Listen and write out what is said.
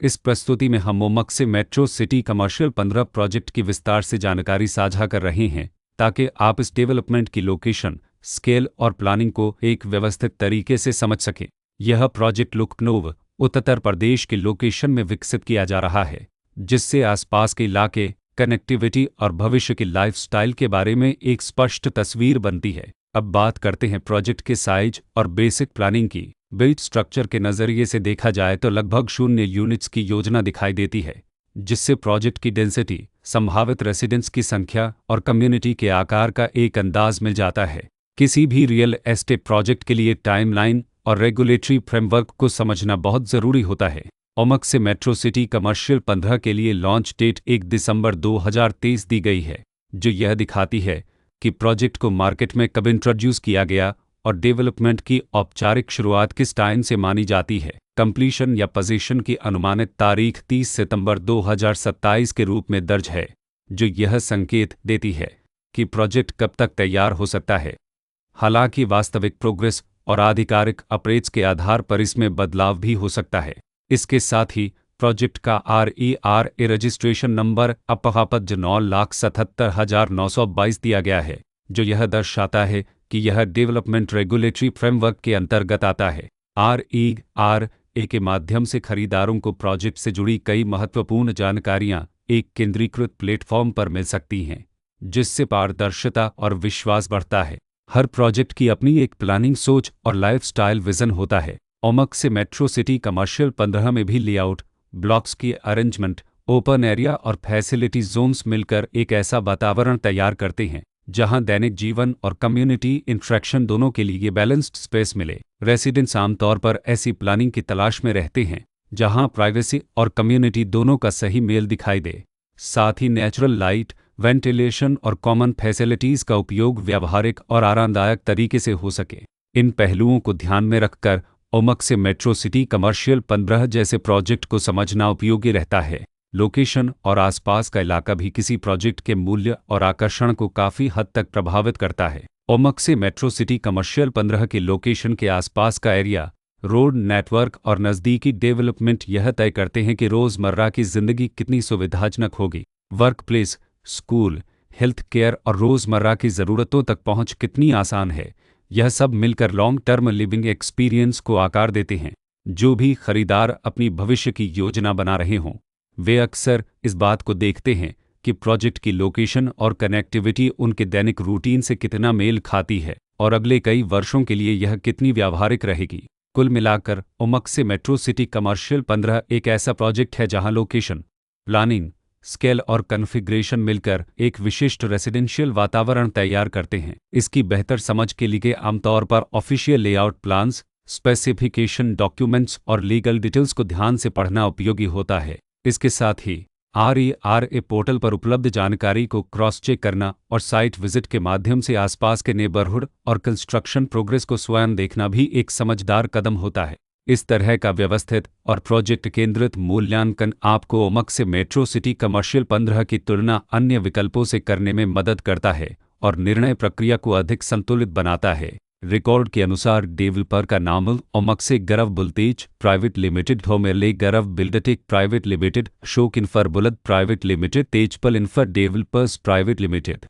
इस प्रस्तुति में हम ओमक्से मेट्रो सिटी कमर्शियल 15 प्रोजेक्ट की विस्तार से जानकारी साझा कर रहे हैं ताकि आप इस डेवलपमेंट की लोकेशन, स्केल और प्लानिंग को एक व्यवस्थित तरीके से समझ सकें। यह प्रोजेक्ट लखनऊ, उत्तर प्रदेश के लोकेशन में विकसित किया जा रहा है, जिससे आसपास के इलाके, कनेक्टिविटी और भविष्य के लाइफस्टाइल के बारे में एक स्पष्ट तस्वीर बनती है। अब बात करते हैं प्रोजेक्ट के साइज और बेसिक प्लानिंग की। बिल्ड स्ट्रक्चर के नज़रिए से देखा जाए तो लगभग 0 यूनिट्स की योजना दिखाई देती है, जिससे प्रोजेक्ट की डेंसिटी, संभावित रेसिडेंट्स की संख्या और कम्युनिटी के आकार का एक अंदाज मिल जाता है। किसी भी रियल एस्टेट प्रोजेक्ट के लिए टाइमलाइन और रेगुलेटरी फ्रेमवर्क को समझना बहुत ज़रूरी होता है। ओमक्से मेट्रो सिटी कमर्शियल 15 के लिए लॉन्च डेट 1 दिसंबर 2023 दी गई है, जो यह दिखाती है कि प्रोजेक्ट को मार्केट में कब इंट्रोड्यूस किया गया और डेवलपमेंट की औपचारिक शुरुआत किस टाइम से मानी जाती है। कंप्लीशन या पोजीशन की अनुमानित तारीख 30 सितंबर 2027 के रूप में दर्ज है, जो यह संकेत देती है कि प्रोजेक्ट कब तक तैयार हो सकता है। हालांकि वास्तविक प्रोग्रेस और आधिकारिक अपडेट्स के आधार पर इसमें बदलाव भी हो सकता है। इसके साथ ही प्रोजेक्ट का RERA रजिस्ट्रेशन नंबर अपहापज 9,77,922 दिया गया है, जो यह दर्शाता है कि यह डेवलपमेंट रेगुलेटरी फ्रेमवर्क के अंतर्गत आता है। RERA के माध्यम से खरीदारों को प्रोजेक्ट से जुड़ी कई महत्वपूर्ण जानकारियां एक केंद्रीकृत प्लेटफॉर्म पर मिल सकती हैं, जिससे पारदर्शिता और विश्वास बढ़ता है। हर प्रोजेक्ट की अपनी एक प्लानिंग सोच और लाइफस्टाइल विजन होता है। ओमक्से मेट्रो सिटी कमर्शियल 15 में भी लेआउट, ब्लॉक्स की अरेंजमेंट, ओपन एरिया और फैसिलिटी जोन्स मिलकर एक ऐसा वातावरण तैयार करते हैं जहां दैनिक जीवन और कम्युनिटी इंटरेक्शन दोनों के लिए बैलेंस्ड स्पेस मिले। रेसिडेंट्स आमतौर पर ऐसी प्लानिंग की तलाश में रहते हैं जहां प्राइवेसी और कम्युनिटी दोनों का सही मेल दिखाई दे। साथ ही नेचुरल लाइट, वेंटिलेशन और कॉमन फैसिलिटीज़ का उपयोग व्यावहारिक और आरामदायक तरीके से हो सके। इन पहलुओं को ध्यान में रखकर ओमक्से मेट्रो सिटी कमर्शियल 15 जैसे प्रोजेक्ट को समझना उपयोगी रहता है। लोकेशन और आसपास का इलाका भी किसी प्रोजेक्ट के मूल्य और आकर्षण को काफ़ी हद तक प्रभावित करता है। ओमक्से मेट्रो सिटी कमर्शियल 15 के लोकेशन के आसपास का एरिया, रोड नेटवर्क और नज़दीकी डेवलपमेंट यह तय करते हैं कि रोज़मर्रा की ज़िंदगी कितनी सुविधाजनक होगी। Work place, school, health care और रोज़मर्रा की ज़रूरतों तक पहुँच कितनी आसान है। यह सब मिलकर लॉन्ग टर्म लिविंग एक्सपीरियंस को आकार देते हैं। जो भी खरीदार अपनी भविष्य की योजना बना रहे हों, वे अक्सर इस बात को देखते हैं कि प्रोजेक्ट की लोकेशन और कनेक्टिविटी उनके दैनिक रूटीन से कितना मेल खाती है और अगले कई वर्षों के लिए यह कितनी व्यावहारिक रहेगी। कुल मिलाकर ओमक्से मेट्रो सिटी कमर्शियल 15 एक ऐसा प्रोजेक्ट है जहां लोकेशन, प्लानिंग, स्केल और कॉन्फ़िगरेशन मिलकर एक विशिष्ट रेसिडेंशियल वातावरण तैयार करते हैं। इसकी बेहतर समझ के लिए आमतौर पर official layout plans, specification documents और लीगल डिटेल्स को ध्यान से पढ़ना उपयोगी होता है। इसके साथ ही RERA पोर्टल पर उपलब्ध जानकारी को क्रॉस चेक करना और साइट विजिट के माध्यम से आसपास के नेबरहुड और कंस्ट्रक्शन प्रोग्रेस को स्वयं देखना भी एक समझदार कदम होता है। इस तरह का व्यवस्थित और प्रोजेक्ट केंद्रित मूल्यांकन आपको ओमक्से मेट्रो सिटी कमर्शियल 15 की तुलना अन्य विकल्पों से करने में मदद करता है और निर्णय प्रक्रिया को अधिक संतुलित बनाता है। रिकॉर्ड के अनुसार डेवलपर का नाम Omaxe Garv Buildtech private limited, होमेले Garv Buildtech private limited, Ashok infra build private limited, Tejpal infra developers private limited.